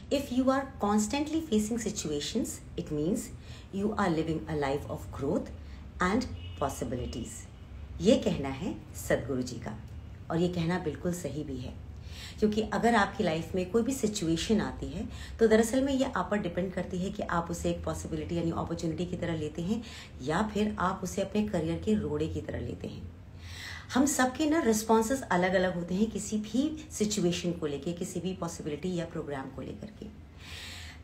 If you are constantly facing situations, it means you are living a life of growth and possibilities. ये कहना है सदगुरु जी का, और ये कहना बिल्कुल सही भी है, क्योंकि अगर आपकी लाइफ में कोई भी सिचुएशन आती है तो दरअसल में ये आप पर डिपेंड करती है कि आप उसे एक पॉसिबिलिटी यानी अपॉर्चुनिटी की तरह लेते हैं या फिर आप उसे अपने करियर के रोड़े की तरह लेते हैं। हम सबके ना रिस्पॉन्सेस अलग अलग होते हैं किसी भी सिचुएशन को लेके, किसी भी पॉसिबिलिटी या प्रोग्राम को लेकर के।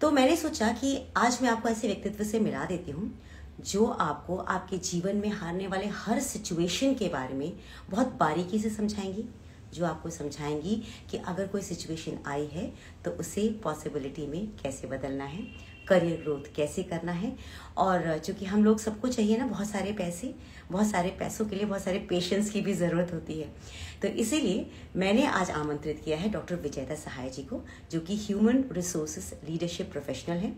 तो मैंने सोचा कि आज मैं आपको ऐसे व्यक्तित्व से मिला देती हूँ जो आपको आपके जीवन में हारने वाले हर सिचुएशन के बारे में बहुत बारीकी से समझाएंगी, जो आपको समझाएंगी कि अगर कोई सिचुएशन आई है तो उसे पॉसिबिलिटी में कैसे बदलना है, करियर ग्रोथ कैसे करना है। और चूंकि हम लोग सबको चाहिए ना बहुत सारे पैसे, बहुत सारे पैसों के लिए बहुत सारे पेशेंस की भी ज़रूरत होती है। तो इसीलिए मैंने आज आमंत्रित किया है डॉक्टर विजेता सहाय जी को, जो कि ह्यूमन रिसोर्सेज लीडरशिप प्रोफेशनल है,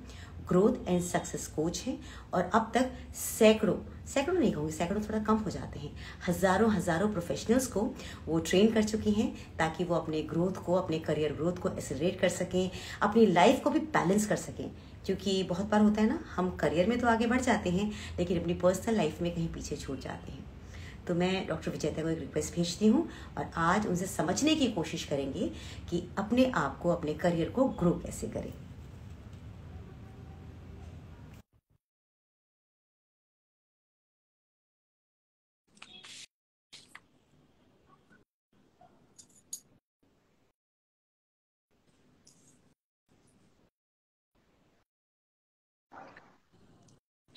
ग्रोथ एंड सक्सेस कोच हैं, और अब तक सैकड़ों नहीं कहूँगी, सैकड़ों थोड़ा कम हो जाते हैं, हजारों प्रोफेशनल्स को वो ट्रेन कर चुकी हैं ताकि वो अपने ग्रोथ को, अपने करियर ग्रोथ को एक्सेलरेट कर सकें, अपनी लाइफ को भी बैलेंस कर सकें। क्योंकि बहुत बार होता है ना, हम करियर में तो आगे बढ़ जाते हैं लेकिन अपनी पर्सनल लाइफ में कहीं पीछे छूट जाते हैं। तो मैं डॉक्टर विजेता को एक रिक्वेस्ट भेजती हूँ और आज उनसे समझने की कोशिश करेंगे कि अपने आप को, अपने करियर को ग्रो कैसे करें।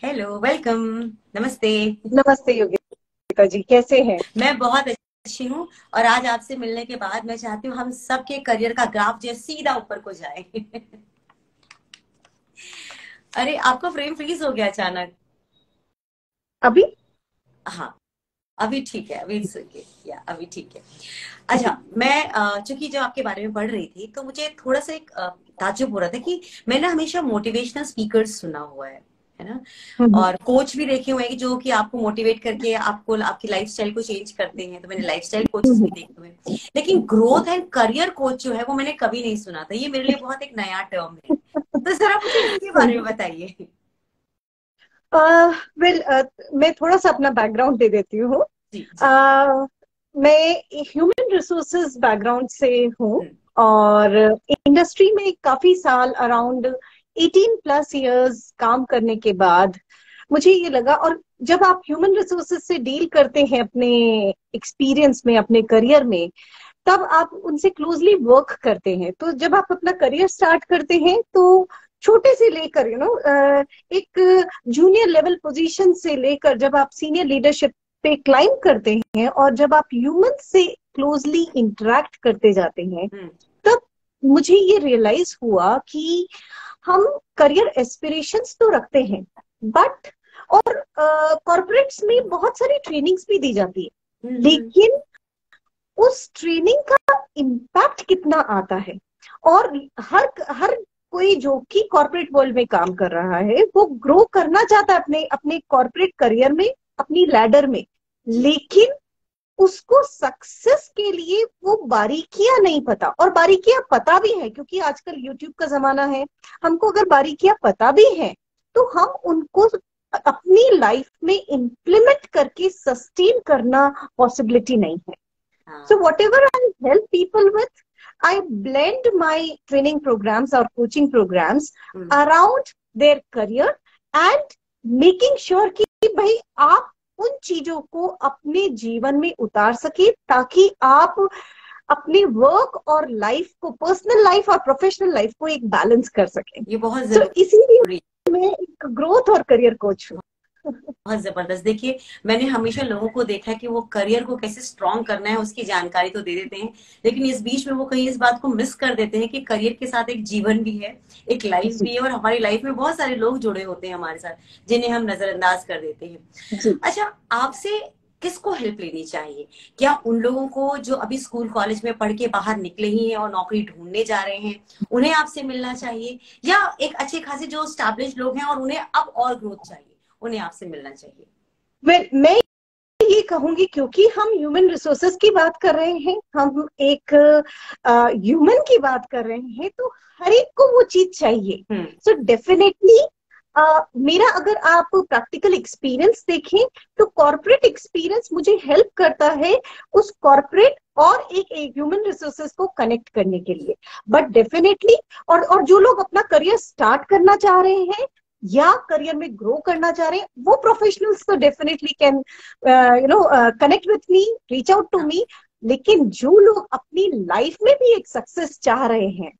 हेलो, वेलकम, नमस्ते। नमस्ते योगिता जी, कैसे हैं? मैं बहुत अच्छी हूँ और आज आपसे मिलने के बाद मैं चाहती हूँ हम सबके करियर का ग्राफ जो सीधा ऊपर को जाए। अरे आपका फ्रेम फ्रीज हो गया अचानक। अभी? हाँ, अभी ठीक है, अभी ठीक है। अच्छा, मैं चूंकि जब आपके बारे में पढ़ रही थी तो मुझे थोड़ा सा एक ताज्जुब हो रहा था कि मैंने हमेशा मोटिवेशनल स्पीकर्स सुना हुआ है ना, और कोच भी देखे हुए हैं जो कि आपको मोटिवेट करके आपको आपकी लाइफस्टाइल को चेंज करते हैं। तो मैंने लाइफस्टाइल कोचेस भी देखे हुए हैं, लेकिन ग्रोथ एंड करियर कोच जो है वो मैंने कभी नहीं सुना था। ये मेरे लिए बहुत एक नया टर्म है, तो जरा मुझे इसके बारे में बताइए। वेल, मैं थोड़ा सा अपना बैकग्राउंड दे देती हूँ। मैं ह्यूमन रिसोर्सेज बैकग्राउंड से हूँ और इंडस्ट्री में काफी साल, अराउंड 18+ इयर्स काम करने के बाद मुझे ये लगा, और जब आप ह्यूमन रिसोर्सेज से डील करते हैं अपने एक्सपीरियंस में, अपने करियर में, तब आप उनसे क्लोजली वर्क करते हैं। तो जब आप अपना करियर स्टार्ट करते हैं तो छोटे से लेकर एक जूनियर लेवल पोजीशन से लेकर जब आप सीनियर लीडरशिप पे क्लाइंब करते हैं और जब आप ह्यूमन से क्लोजली इंटरेक्ट करते जाते हैं, तब मुझे ये रियलाइज हुआ कि हम करियर एस्पिरेशंस तो रखते हैं, बट और कॉर्पोरेट्स में बहुत सारी ट्रेनिंग्स भी दी जाती है, लेकिन उस ट्रेनिंग का इम्पैक्ट कितना आता है। और हर कोई जो कि कॉर्पोरेट वर्ल्ड में काम कर रहा है वो ग्रो करना चाहता है अपने अपने कॉर्पोरेट करियर में, अपनी लैडर में, लेकिन उसको सक्सेस के लिए वो बारीकियां नहीं पता। और बारीकियां पता भी है क्योंकि आजकल यूट्यूब का जमाना है, हमको अगर बारीकियां पता भी है तो हम उनको अपनी लाइफ में इम्प्लीमेंट करके सस्टेन करना पॉसिबिलिटी नहीं है। So whatever I help people with, I blend my training programs or coaching programs around their career and making sure कि भाई आप उन चीजों को अपने जीवन में उतार सके ताकि आप अपने वर्क और लाइफ को, पर्सनल लाइफ और प्रोफेशनल लाइफ को एक बैलेंस कर सकें। ये बहुत जरूरी। इसीलिए मैं एक ग्रोथ और करियर कोच हूँ। बहुत जबरदस्त। देखिए, मैंने हमेशा लोगों को देखा है कि वो करियर को कैसे स्ट्रॉन्ग करना है उसकी जानकारी तो दे देते हैं, लेकिन इस बीच में वो कहीं इस बात को मिस कर देते हैं कि करियर के साथ एक जीवन भी है, एक लाइफ भी है, और हमारी लाइफ में बहुत सारे लोग जुड़े होते हैं हमारे साथ जिन्हें हम नजरअंदाज कर देते हैं। अच्छा, आपसे किसको हेल्प लेनी चाहिए? क्या उन लोगों को जो अभी स्कूल कॉलेज में पढ़ के बाहर निकले ही हैं और नौकरी ढूंढने जा रहे हैं, उन्हें आपसे मिलना चाहिए, या एक अच्छे खासे जो स्टैब्लिश लोग हैं और उन्हें अब और ग्रोथ चाहिए, उन्हें आपसे मिलना चाहिए? मैं ये कहूंगी क्योंकि हम ह्यूमन रिसोर्सेज की बात कर रहे हैं, हम एक ह्यूमन की बात कर रहे हैं, तो हर एक को वो चीज चाहिए। सो डेफिनेटली मेरा अगर आप प्रैक्टिकल एक्सपीरियंस देखें तो कॉर्पोरेट एक्सपीरियंस मुझे हेल्प करता है उस कॉर्पोरेट और एक ह्यूमन रिसोर्सेज को कनेक्ट करने के लिए। बट डेफिनेटली और जो लोग अपना करियर स्टार्ट करना चाह रहे हैं या करियर में ग्रो करना चाह रहे हैं, वो प्रोफेशनल्स तो definitely can connect with me, reach out to me. लेकिन जो लोग अपनी लाइफ में भी एक सक्सेस चाह रहे हैं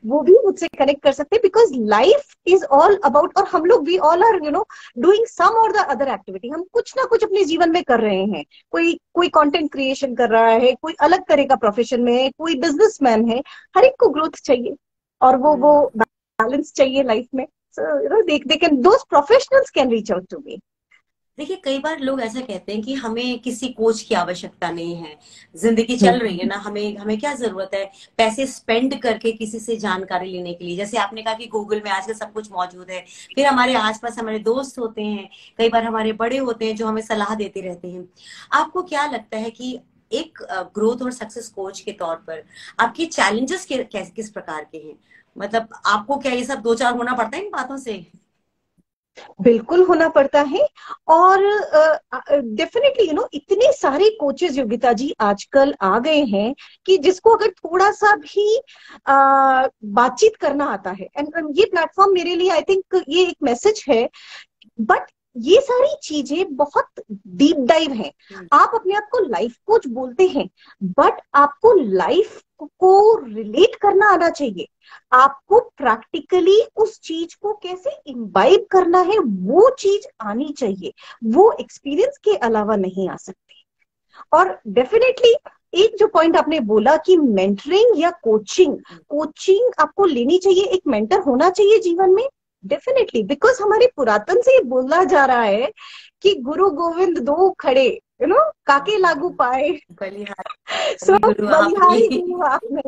वो भी मुझसे कनेक्ट कर सकते हैं, because life is all about, और हम लोग we all are doing some और द अदर एक्टिविटी। हम कुछ ना कुछ अपने जीवन में कर रहे हैं, कोई कंटेंट क्रिएशन कर रहा है, कोई अलग तरह का प्रोफेशन में है, कोई बिजनेसमैन है। हर एक को ग्रोथ चाहिए और वो बैलेंस चाहिए लाइफ में। So, they can, those professionals can reach out to me. देखिए, कई बार लोग ऐसा कहते हैं कि हमें किसी कोच की आवश्यकता नहीं है, जिंदगी चल रही है ना, हमें क्या जरूरत है पैसे स्पेंड करके किसी से जानकारी लेने के लिए। जैसे आपने कहा कि गूगल में आजकल सब कुछ मौजूद है, फिर हमारे आसपास हमारे दोस्त होते हैं, कई बार हमारे बड़े होते हैं जो हमें सलाह देते रहते हैं। आपको क्या लगता है कि एक ग्रोथ और सक्सेस कोच के तौर पर आपके चैलेंजेस किस प्रकार के हैं? मतलब आपको क्या ये सब दो चार होना पड़ता है इन बातों से? बिल्कुल होना पड़ता है। और डेफिनेटली इतने सारे कोचेस योगिता जी आजकल आ गए हैं कि जिसको अगर थोड़ा सा भी बातचीत करना आता है, एंड ये प्लेटफॉर्म मेरे लिए आई थिंक ये एक मैसेज है। बट ये सारी चीजें बहुत डीप डाइव है। आप अपने आप को लाइफ कोच बोलते हैं, बट आपको लाइफ को रिलेट करना आना चाहिए। आपको प्रैक्टिकली उस चीज को कैसे इम्बाइब करना है वो चीज आनी चाहिए। वो एक्सपीरियंस के अलावा नहीं आ सकती। और डेफिनेटली एक जो पॉइंट आपने बोला कि मेंटरिंग या कोचिंग आपको लेनी चाहिए, एक मेंटर होना चाहिए जीवन में। डेफिनेटली, बिकॉज हमारे पुरातन से ये बोला जा रहा है कि गुरु गोविंद दो खड़े, काके लागू पाए, सो बलिहारी गुरु आपने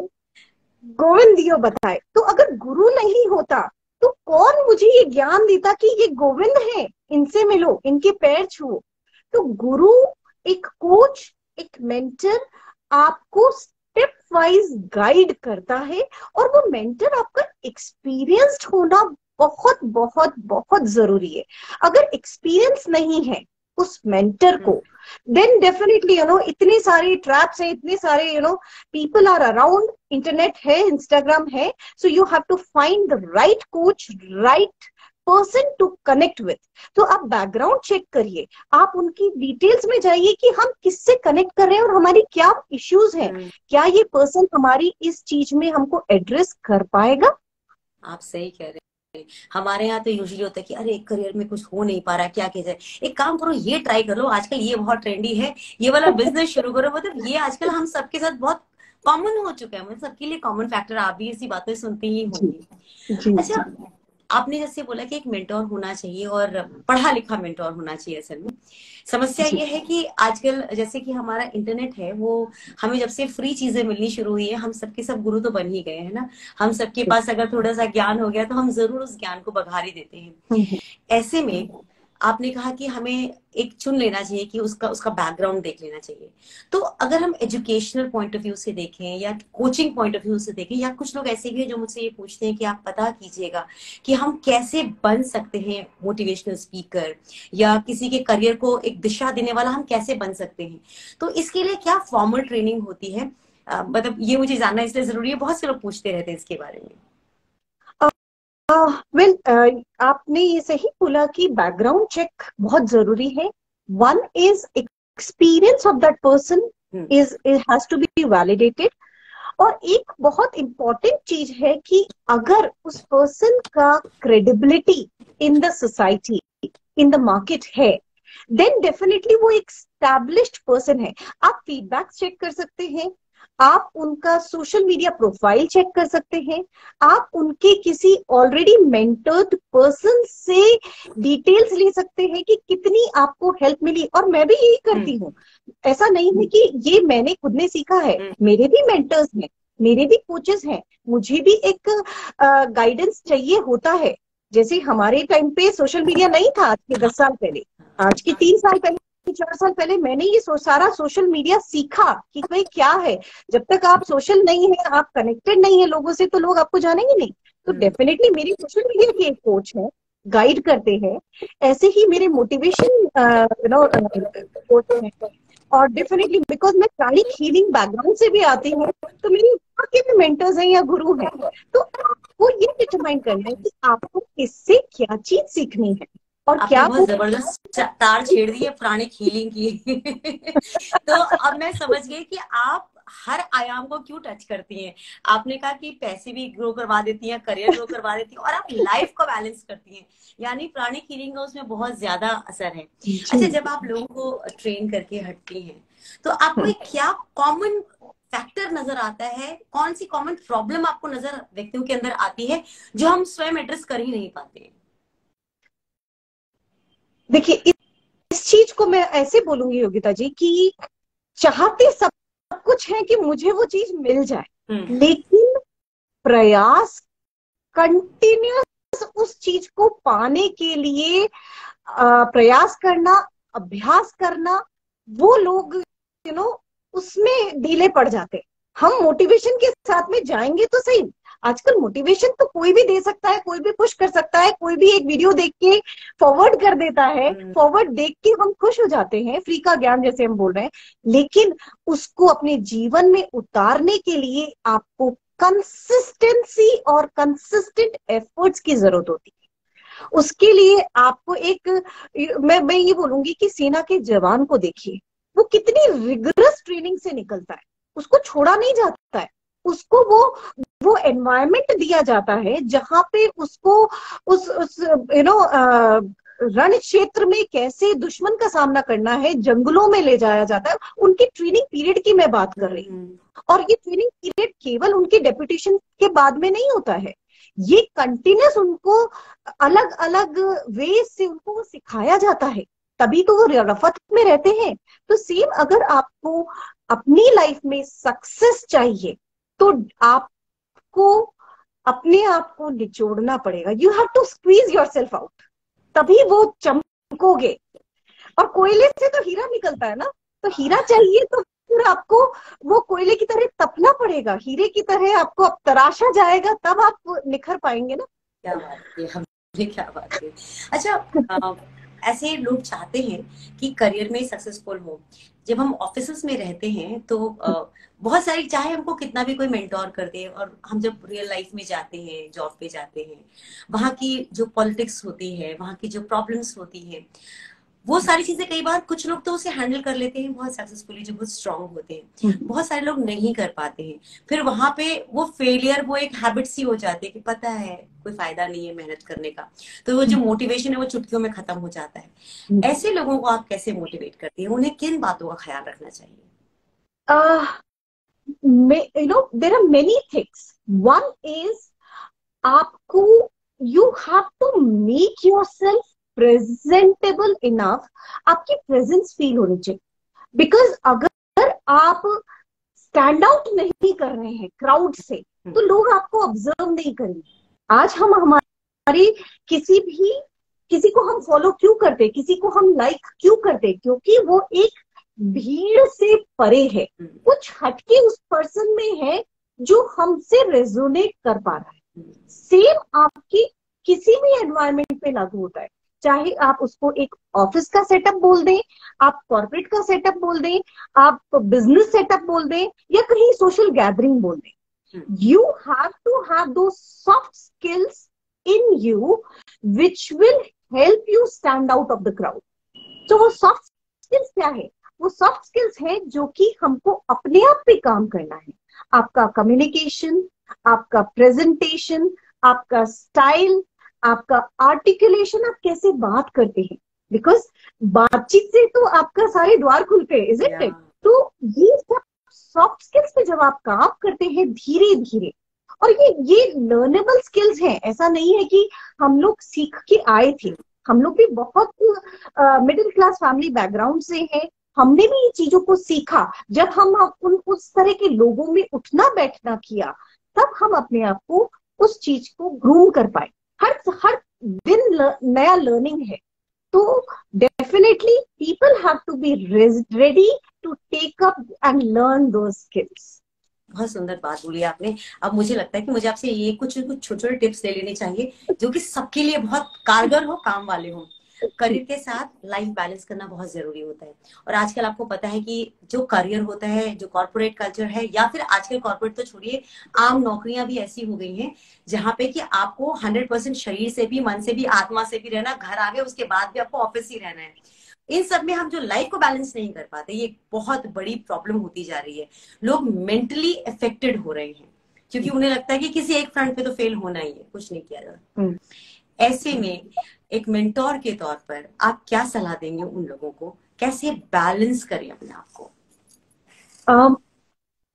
गोविंद दियो बताए। तो अगर गुरु नहीं होता तो कौन मुझे ये ज्ञान देता कि ये गोविंद है, इनसे मिलो, इनके पैर छुओ। तो गुरु, एक कोच, एक मेंटर आपको स्टेप वाइज गाइड करता है, और वो मेंटर आपका एक्सपीरियंस्ड होना बहुत बहुत बहुत जरूरी है। अगर एक्सपीरियंस नहीं है उस मेंटर को, देन डेफिनेटली इतने सारे ट्रैप्स हैं, इतने सारे पीपल आर अराउंड, इंटरनेट है, इंस्टाग्राम है। So you have to find the right coach, right person to connect with. तो आप बैकग्राउंड चेक करिए, आप उनकी डिटेल्स में जाइए कि हम किससे कनेक्ट कर रहे हैं और हमारी क्या इश्यूज हैं, क्या ये पर्सन हमारी इस चीज में हमको एड्रेस कर पाएगा। आप सही कह रहे हैं। हमारे यहाँ तो यूजुअली होता है कि अरे करियर में कुछ हो नहीं पा रहा, क्या किया जाए, एक काम करो, ये ट्राई कर लो, आजकल ये बहुत ट्रेंडी है, ये वाला बिजनेस शुरू करो। मतलब ये आजकल हम सबके साथ बहुत कॉमन हो चुका है, मतलब सबके लिए कॉमन फैक्टर। आप भी ऐसी बातें सुनते ही होंगे। अच्छा, आपने जैसे बोला कि एक मेंटोर होना चाहिए और पढ़ा लिखा मेंटोर होना चाहिए। असल में समस्या ये है कि आजकल जैसे कि हमारा इंटरनेट है, वो हमें जब से फ्री चीजें मिलनी शुरू हुई है, हम सबके सब गुरु तो बन ही गए हैं ना। हम सबके पास अगर थोड़ा सा ज्ञान हो गया तो हम जरूर उस ज्ञान को बघारी देते हैं। ऐसे में आपने कहा कि हमें एक चुन लेना चाहिए कि उसका बैकग्राउंड देख लेना चाहिए। तो अगर हम एजुकेशनल पॉइंट ऑफ व्यू से देखें या कोचिंग पॉइंट ऑफ व्यू से देखें, या कुछ लोग ऐसे भी हैं जो मुझसे ये पूछते हैं कि आप पता कीजिएगा कि हम कैसे बन सकते हैं मोटिवेशनल स्पीकर या किसी के करियर को एक दिशा देने वाला हम कैसे बन सकते हैं, तो इसके लिए क्या फॉर्मल ट्रेनिंग होती है? मतलब ये मुझे जानना इसलिए जरूरी है, बहुत से लोग पूछते रहते हैं इसके बारे में। आपने ये सही बोला कि बैकग्राउंड चेक बहुत जरूरी है। One is experience of that person is has to be validated. और एक बहुत इंपॉर्टेंट चीज है कि अगर उस पर्सन का credibility in the society, in the market है, देन डेफिनेटली वो एक एस्टैब्लिश्ड पर्सन है। आप फीडबैक चेक कर सकते हैं, आप उनका सोशल मीडिया प्रोफाइल चेक कर सकते हैं, आप उनके किसी ऑलरेडी मेंटर्ड पर्सन से डिटेल्स ले सकते हैं कि कितनी आपको हेल्प मिली। और मैं भी यही करती हूँ, ऐसा नहीं है कि ये मैंने खुद ने सीखा है, मेरे भी मेंटर्स हैं, मेरे भी कोचेस हैं, मुझे भी एक गाइडेंस चाहिए होता है। जैसे हमारे टाइम पे सोशल मीडिया नहीं था, आज के 10 साल पहले, आज के 3 साल पहले 4 साल पहले मैंने ये सारा सोशल मीडिया सीखा कि भाई क्या है। जब तक आप सोशल नहीं है, आप कनेक्टेड नहीं है लोगों से, तो लोग आपको जानेंगे नहीं। तो डेफिनेटली मेरी सोशल मीडिया की एक कोच है, गाइड करते हैं। ऐसे ही मेरे मोटिवेशन कोच है। और डेफिनेटली बिकॉज मैं प्राणिक हीलिंग बैकग्राउंड से भी आती हूँ, तो मेरे वहाँ के भी मेंटर्स हैं या गुरु हैं। तो आपको ये डिटरमाइन करना है कि आपको इससे क्या चीज सीखनी है और आपने क्या बहुत जबरदस्त तार छेड़ दी है प्राणिक हीलिंग की। तो अब मैं समझ गई कि आप हर आयाम को क्यों टच करती हैं। आपने कहा कि पैसे भी ग्रो करवा देती हैं, करियर ग्रो करवा देती हैं, और आप लाइफ को बैलेंस करती हैं, यानी प्राणिक हीलिंग का उसमें बहुत ज्यादा असर है। अच्छा, जब आप लोगों को ट्रेन करके हटती हैं तो आपको एक क्या कॉमन फैक्टर नजर आता है, कौन सी कॉमन प्रॉब्लम आपको नजर व्यक्तियों के अंदर आती है जो हम स्वयं एड्रेस कर ही नहीं पाते हैं? देखिए, इस चीज को मैं ऐसे बोलूंगी योगिता जी कि चाहते सब कुछ है कि मुझे वो चीज मिल जाए, लेकिन प्रयास कंटिन्यूस उस चीज को पाने के लिए प्रयास करना, अभ्यास करना, वो लोग उसमें ढीले पड़ जाते। हम मोटिवेशन के साथ में जाएंगे तो सही। आजकल मोटिवेशन तो कोई भी दे सकता है, कोई भी पुश कर सकता है, कोई भी एक वीडियो देख के फॉरवर्ड कर देता है, फॉरवर्ड देख के हम खुश हो जाते हैं, फ्री का ज्ञान जैसे हम बोल रहे हैं। लेकिन उसको अपने जीवन में उतारने के लिए आपको कंसिस्टेंसी और कंसिस्टेंट एफर्ट्स की जरूरत होती है। उसके लिए आपको एक, मैं ये बोलूंगी कि सेना के जवान को देखिए, वो कितनी रिगरस ट्रेनिंग से निकलता है, उसको छोड़ा नहीं जाता है। उसको वो एनवायरमेंट दिया जाता है जहां पे उसको उस रण क्षेत्र में कैसे दुश्मन का सामना करना है, जंगलों में ले जाया जाता है। उनकी ट्रेनिंग पीरियड की मैं बात कर रही हूँ। और ये ट्रेनिंग पीरियड केवल उनके डेप्यूटेशन के बाद में नहीं होता है, ये कंटिन्यूस उनको अलग अलग वे से उनको सिखाया जाता है, तभी तो वो रफत में रहते हैं। तो सेम अगर आपको अपनी लाइफ में सक्सेस चाहिए तो आपको अपने आप को निचोड़ना पड़ेगा। You have to squeeze yourself out, तभी वो चमकोगे। और कोयले से तो हीरा निकलता है ना, तो हीरा चाहिए तो फिर आपको वो कोयले की तरह तपना पड़ेगा, हीरे की तरह आपको अब तराशा जाएगा, तब आप निखर पाएंगे ना। क्या बात है, हमने क्या बात है। अच्छा, ऐसे लोग चाहते हैं कि करियर में सक्सेसफुल हो। जब हम ऑफिस में रहते हैं तो बहुत सारी, चाहे हमको कितना भी कोई मेंटोर कर दे, और हम जब रियल लाइफ में जाते हैं, जॉब पे जाते हैं, वहां की जो पॉलिटिक्स होती है, वहां की जो प्रॉब्लम्स होती है, वो सारी चीजें कई बार कुछ लोग तो उसे हैंडल कर लेते हैं बहुत सक्सेसफुली, जो बहुत स्ट्रांग होते हैं। बहुत सारे लोग नहीं कर पाते हैं। फिर वहां पे वो फेलियर, वो एक हैबिट सी हो जाती है कि पता है कोई फायदा नहीं है मेहनत करने का, तो वो जो मोटिवेशन है वो चुटकियों में खत्म हो जाता है। ऐसे लोगों को आप कैसे मोटिवेट करती हैं? उन्हें किन बातों का ख्याल रखना चाहिए? There are many things. One is, आपको you have to make yourself presentable enough, आपकी प्रेजेंस फील होनी चाहिए। बिकॉज अगर आप स्टैंड आउट नहीं कर रहे हैं क्राउड से, तो लोग आपको ऑब्जर्व नहीं करेंगे। आज हम हमारी किसी को हम फॉलो क्यों करते, किसी को हम लाइक क्यों करते? क्योंकि वो एक भीड़ से परे है, कुछ हटके उस पर्सन में है जो हमसे रेजोनेट कर पा रहा है। सेम आपकी किसी भी एनवायरनमेंट पे लागू होता है, चाहे आप उसको एक ऑफिस का सेटअप बोल दें, आप कॉर्पोरेट का सेटअप बोल दें, आप बिजनेस सेटअप बोल दें, या कहीं सोशल गैदरिंग बोल दें। यू हैव टू हैव दो soft skills in you which will help you stand out of the crowd. तो वो सॉफ्ट स्किल्स क्या है? वो सॉफ्ट स्किल्स है जो कि हमको अपने आप पे काम करना है। आपका कम्युनिकेशन, आपका प्रेजेंटेशन, आपका स्टाइल, आपका आर्टिकुलेशन, आप कैसे बात करते हैं, बिकॉज बातचीत से तो आपका सारे द्वार खुलते हैं, इज इट? तो ये सब सॉफ्ट स्किल्स पे जब आप काम करते हैं धीरे धीरे, और ये लर्नेबल स्किल्स हैं। ऐसा नहीं है कि हम लोग सीख के आए थे, हम लोग भी बहुत मिडिल क्लास फैमिली बैकग्राउंड से हैं, हमने भी ये चीजों को सीखा। जब हम उस तरह के लोगों में उठना बैठना किया, तब हम अपने आप को, उस चीज को ग्रूम कर पाए। हर दिन नया लर्निंग है। तो definitely people have to be ready to take up and learn those skills. बहुत सुंदर बात बोली आपने। अब मुझे लगता है कि मुझे आपसे ये कुछ कुछ छोटे छोटे टिप्स ले लेने चाहिए जो कि सबके लिए बहुत कारगर हो, काम वाले हो। करियर के साथ लाइफ बैलेंस करना बहुत जरूरी होता है। और आजकल आपको पता है कि जो करियर होता है, जो कॉर्पोरेट कल्चर है, या फिर आजकल कॉर्पोरेट तो छोड़िए, आम नौकरियां भी ऐसी हो गई हैं जहां पे कि आपको 100% शरीर से भी, मन से भी, आत्मा से भी रहना, घर आ गए उसके बाद भी आपको ऑफिस ही रहना है। इन सब में हम जो लाइफ को बैलेंस नहीं कर पाते, ये बहुत बड़ी प्रॉब्लम होती जा रही है। लोग मेंटली अफेक्टेड हो रहे हैं क्योंकि उन्हें लगता है कि किसी एक फ्रंट पे तो फेल होना ही है, कुछ नहीं किया जा। ऐसे में एक मेंटोर के तौर पर आप क्या सलाह देंगे उन लोगों को, कैसे बैलेंस करें अपने आप को?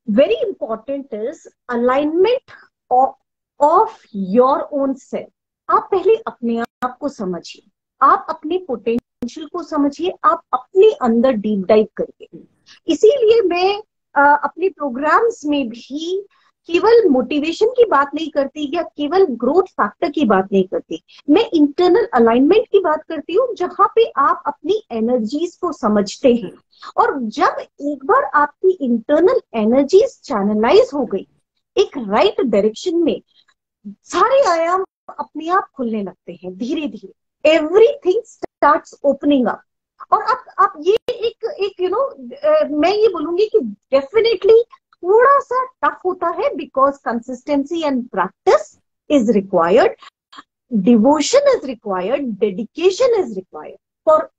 Very important is alignment of your own self. आप पहले अपने आप को समझिए, आप अपने पोटेंशियल को समझिए, आप अपने अंदर डीप डाइव करिए। इसीलिए मैं अपने प्रोग्राम्स में भी केवल मोटिवेशन की बात नहीं करती या केवल ग्रोथ फैक्टर की बात नहीं करती, मैं इंटरनल अलाइनमेंट की बात करती हूँ, जहां पे आप अपनी एनर्जीज को समझते हैं। और जब एक बार आपकी इंटरनल एनर्जीज चैनलाइज हो गई एक राइट डायरेक्शन में, सारे आयाम अपने आप खुलने लगते हैं धीरे धीरे। Everything starts opening up. और आप ये एक मैं ये बोलूंगी कि डेफिनेटली थोड़ा सा टफ होता है, because consistency and practice is required, devotion is required, dedication is required for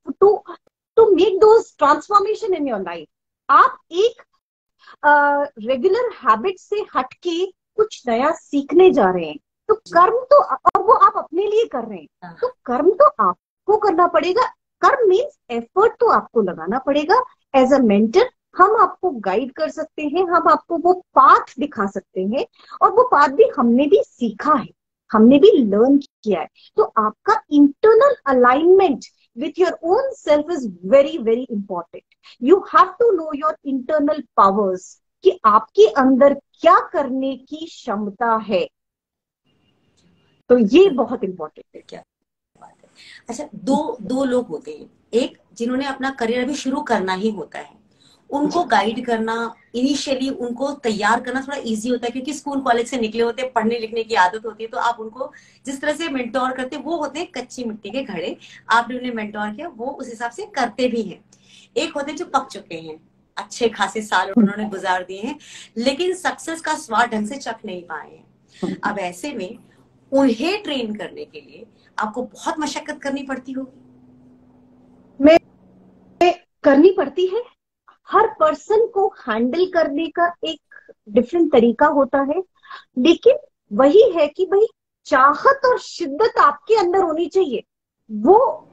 to make those transformation in your life. आप एक रेगुलर हैबिट से हटके कुछ नया सीखने जा रहे हैं, तो कर्म तो, और वो आप अपने लिए कर रहे हैं, तो कर्म तो आपको करना पड़ेगा। कर्म मीन्स एफर्ट तो आपको लगाना पड़ेगा। एज अ मेंटर हम आपको गाइड कर सकते हैं, हम आपको वो पाथ दिखा सकते हैं, और वो पाथ भी हमने भी सीखा है, हमने भी लर्न किया है। तो आपका internal alignment with your own self is very very important. You have to know your internal powers कि आपके अंदर क्या करने की क्षमता है। तो ये बहुत इंपॉर्टेंट है। क्या बात है। अच्छा, दो लोग होते हैं, एक जिन्होंने अपना करियर अभी शुरू करना ही होता है, उनको गाइड करना, इनिशियली उनको तैयार करना थोड़ा इजी होता है क्योंकि स्कूल कॉलेज से निकले होते हैं, पढ़ने लिखने की आदत होती है, तो आप उनको जिस तरह से मेंटोर करते हैं वो होते हैं कच्ची मिट्टी के घड़े, आपने उन्हें मेंटोर किया, वो उस हिसाब से करते भी हैं। एक होते हैं जो पक चुके हैं, अच्छे खासे साल उन्होंने गुजार दिए हैं, लेकिन सक्सेस का स्वाद ढंग से चख नहीं पाए हैं। अब ऐसे में उन्हें ट्रेन करने के लिए आपको बहुत मशक्कत करनी पड़ती होगी। मैं करनी पड़ती है। हर पर्सन को हैंडल करने का एक डिफरेंट तरीका होता है, लेकिन वही है कि भाई चाहत और शिद्दत आपके अंदर होनी चाहिए। वो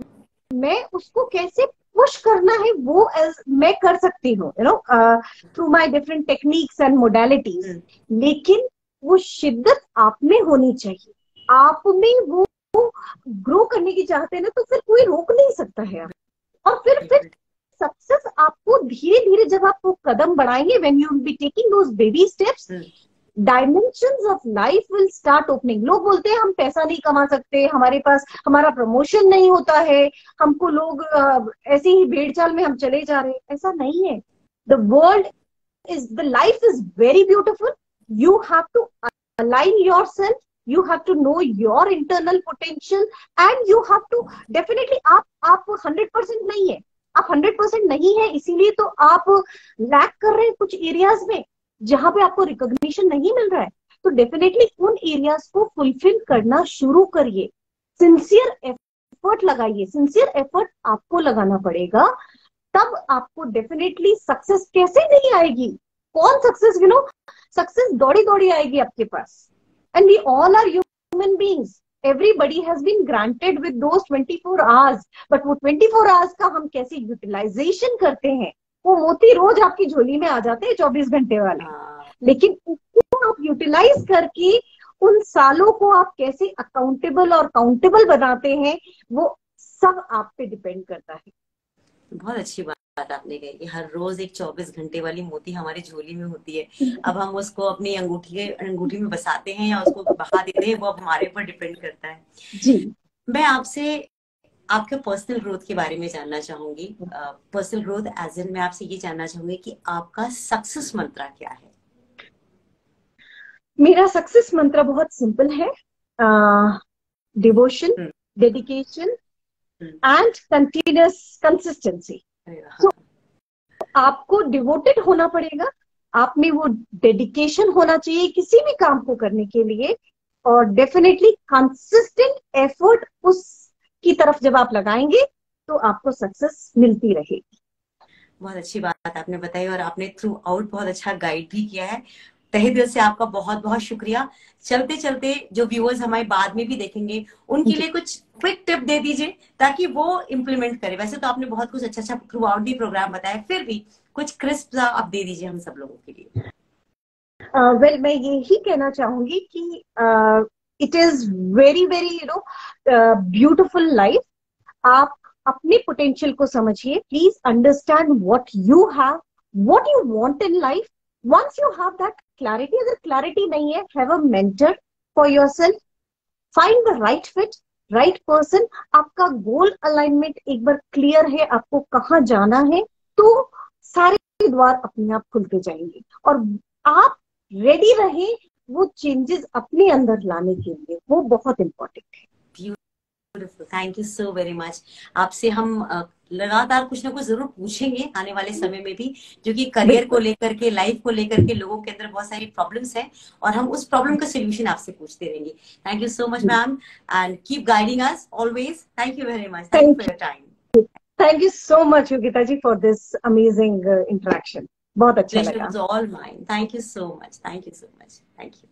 मैं उसको कैसे पुश करना है वो मैं कर सकती हूँ, through my different techniques and modalities, लेकिन वो शिद्दत आप में होनी चाहिए। आप में वो ग्रो करने की चाहते हैं ना, तो फिर कोई रोक नहीं सकता है। और फिर सक्सेस आपको धीरे धीरे जब आप वो कदम बढ़ाएंगे, when you will be taking those baby steps, dimensions of life will start opening. लोग बोलते हैं हम पैसा नहीं कमा सकते, हमारे पास हमारा प्रमोशन नहीं होता है, हमको लोग ऐसे ही भेड़ चाल में हम चले जा रहे हैं। ऐसा नहीं है। The life is very beautiful. You have to align yourself, you have to know your internal potential, and you have to definitely आप 100% नहीं है, आप 100% नहीं है, इसीलिए तो आप लैक कर रहे हैं कुछ एरियाज में जहां पे आपको रिकॉग्निशन नहीं मिल रहा है। तो डेफिनेटली उन एरियाज को फुलफिल करना शुरू करिए, सिंसियर एफर्ट लगाइए। सिंसियर एफर्ट आपको लगाना पड़ेगा, तब आपको डेफिनेटली सक्सेस कैसे नहीं आएगी। कौन सक्सेस, सक्सेस दौड़ी दौड़ी आएगी आपके पास। And we all are human beings. Everybody has been granted with those 24 hours. But वो 24 hours का हम कैसे यूटिलाइजेशन करते हैं, वो मोती रोज आपकी झोली में आ जाते हैं 24 घंटे वाले, लेकिन उसको आप यूटिलाइज करके उन सालों को आप कैसे अकाउंटेबल और काउंटेबल बनाते हैं, वो सब आप पे डिपेंड करता है। बहुत अच्छी बात आपने कही कि हर रोज एक 24 घंटे वाली मोती हमारी झोली में होती है। अब हम उसको अपनी अंगूठी में बसाते हैं या उसको बहा देते हैं, वो अब हमारे ऊपर डिपेंड करता है। जी। मैं आपसे आपके पर्सनल ग्रोथ के बारे में जानना चाहूंगी। पर्सनल ग्रोथ एज इन, मैं आपसे ये जानना चाहूंगी कि आपका सक्सेस मंत्र क्या है? मेरा सक्सेस मंत्र बहुत सिंपल है, devotion, dedication and continuous consistency. तो आपको डिवोटेड होना पड़ेगा, आप में वो डेडिकेशन होना चाहिए किसी भी काम को करने के लिए, और डेफिनेटली कंसिस्टेंट एफर्ट उसकी तरफ जब आप लगाएंगे तो आपको सक्सेस मिलती रहेगी। बहुत अच्छी बात आपने बताई और आपने थ्रू आउट बहुत अच्छा गाइड भी किया है। तहे दिल से आपका बहुत बहुत शुक्रिया। चलते चलते जो व्यूअर्स हमारे बाद में भी देखेंगे उनके लिए कुछ क्विक टिप दे दीजिए ताकि वो इम्प्लीमेंट करें। वैसे तो आपने बहुत कुछ अच्छा अच्छा थ्रू आउट दी प्रोग्राम बताया, फिर भी कुछ क्रिस्प आप दे दीजिए हम सब लोगों के लिए। वेल मैं यही कहना चाहूंगी कि it is very very beautiful life. आप अपने पोटेंशियल को समझिए, please understand what you have, what you want in life. Once you have that clarity, अगर क्लैरिटी नहीं है, have a mentor for yourself, find the right fit, right person. आपका goal alignment एक बार clear है, आपको कहाँ जाना है, तो सारे द्वार अपने आप खुलते जाएंगे और आप रेडी रहे वो चेंजेस अपने अंदर लाने के लिए, वो बहुत इंपॉर्टेंट है। Beautiful, thank you so very much. आपसे हम लगातार कुछ ना कुछ जरूर पूछेंगे आने वाले समय में भी, जो कि करियर को लेकर के, लाइफ को लेकर के लोगों के अंदर बहुत सारी प्रॉब्लम्स हैं और हम उस प्रॉब्लम का सोल्यूशन आपसे पूछते रहेंगे। Thank you so much ma'am and keep guiding us always. Thank you very much, thank you for your time. Thank you so much Yogita ji for this amazing interaction, बहुत अच्छा लगा। Pleasure was all mine. Thank you so much. Thank you so much. Thank you.